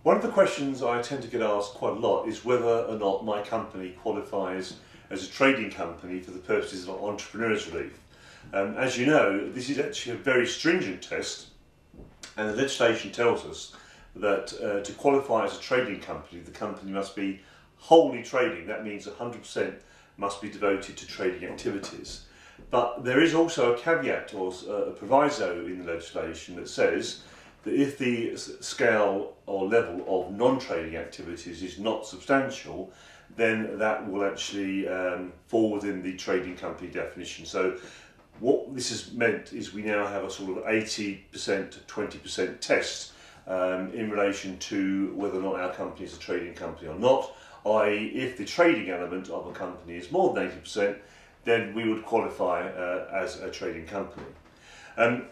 One of the questions I tend to get asked quite a lot is whether or not my company qualifies as a trading company for the purposes of entrepreneurs relief. As you know, this is actually a very stringent test, and the legislation tells us that to qualify as a trading company, the company must be wholly trading. That means 100% must be devoted to trading activities. But there is also a caveat or a proviso in the legislation that says that if the scale or level of non-trading activities is not substantial, then that will actually fall within the trading company definition. So what this has meant is we now have a sort of 80% to 20% test in relation to whether or not our company is a trading company or not, i.e. if the trading element of a company is more than 80%, then we would qualify as a trading company.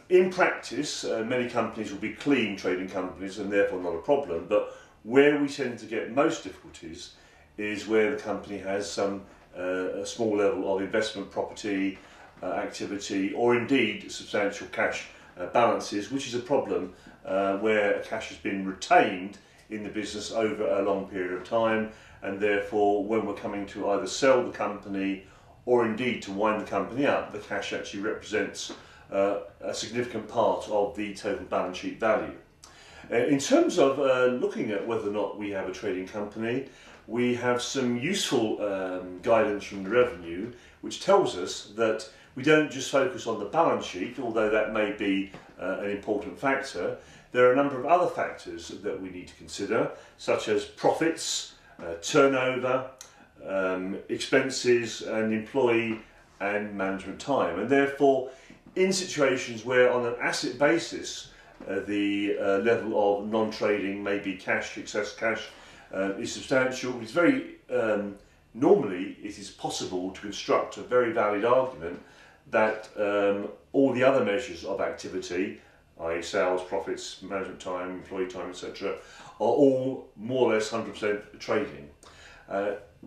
In practice, many companies will be clean trading companies and therefore not a problem, but where we tend to get most difficulties is where the company has some a small level of investment property activity, or indeed substantial cash balances, which is a problem where cash has been retained in the business over a long period of time, and therefore when we're coming to either sell the company or indeed to wind the company up, the cash actually represents a significant part of the total balance sheet value. In terms of looking at whether or not we have a trading company, we have some useful guidance from the revenue which tells us that we don't just focus on the balance sheet, although that may be an important factor. There are a number of other factors that we need to consider, such as profits, turnover, expenses, and employee and management time. And therefore, in situations where on an asset basis the level of non-trading, maybe cash, excess cash, is substantial, it's very normally it is possible to construct a very valid argument that all the other measures of activity, i.e. sales, profits, management time, employee time, etc., are all more or less 100% trading.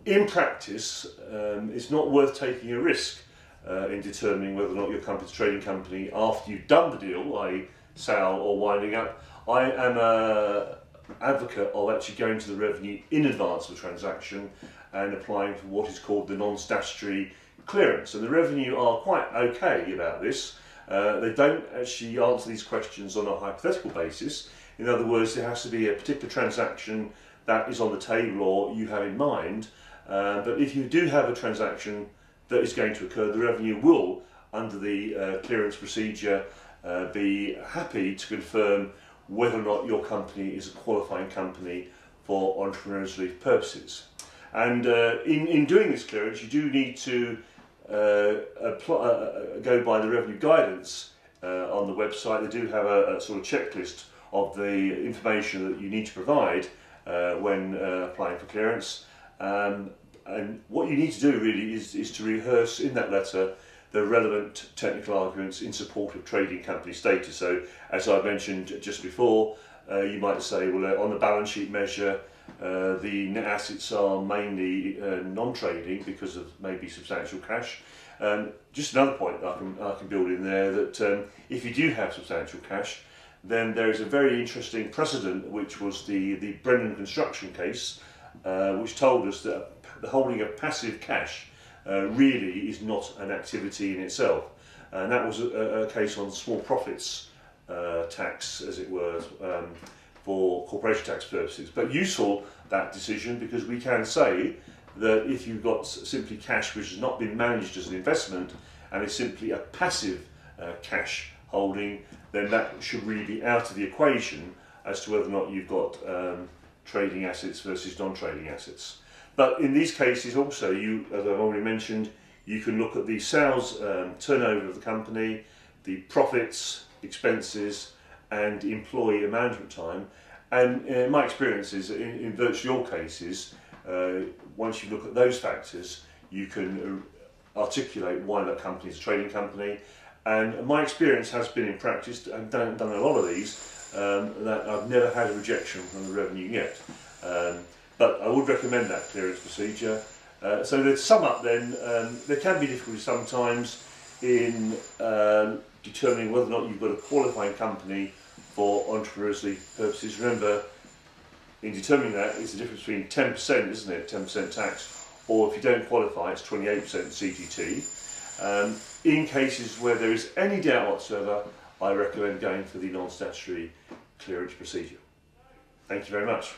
In practice, it's not worth taking a risk in determining whether or not your company's a trading company after you've done the deal, i.e. sale or winding up. I am an advocate of actually going to the revenue in advance of the transaction and applying for what is called the non-statutory clearance. And the revenue are quite okay about this. They don't actually answer these questions on a hypothetical basis. In other words, there has to be a particular transaction that is on the table or you have in mind. But if you do have a transaction that is going to occur, the revenue will, under the clearance procedure, be happy to confirm whether or not your company is a qualifying company for entrepreneurs relief purposes. And in doing this clearance, you do need to go by the revenue guidance on the website. They do have a sort of checklist of the information that you need to provide when applying for clearance. And what you need to do really is to rehearse in that letter the relevant technical arguments in support of trading company status. So, as I mentioned just before, you might say, well, on the balance sheet measure, the net assets are mainly non-trading because of maybe substantial cash. Just another point I can build in there, that if you do have substantial cash, then there is a very interesting precedent, which was the Brennan construction case, which told us that the holding of passive cash really is not an activity in itself. And that was a case on small profits tax, as it were, for corporation tax purposes. But useful, that decision, because we can say that if you've got simply cash which has not been managed as an investment and is simply a passive cash holding, then that should really be out of the equation as to whether or not you've got trading assets versus non-trading assets. But in these cases also, as I've already mentioned, you can look at the sales turnover of the company, the profits, expenses, and employee and management time. And in my experience is, in virtually all cases, once you look at those factors, you can articulate why that company is a trading company. And my experience has been in practice, I've done a lot of these, that I've never had a rejection from the revenue yet. But I would recommend that clearance procedure. So to sum up then, there can be difficulties sometimes in determining whether or not you've got a qualifying company for entrepreneurial purposes. Remember, In determining that, it's the difference between 10%, isn't it, 10% tax, or if you don't qualify, it's 28% CGT. In cases where there is any doubt whatsoever, I recommend going for the non-statutory clearance procedure. Thank you very much.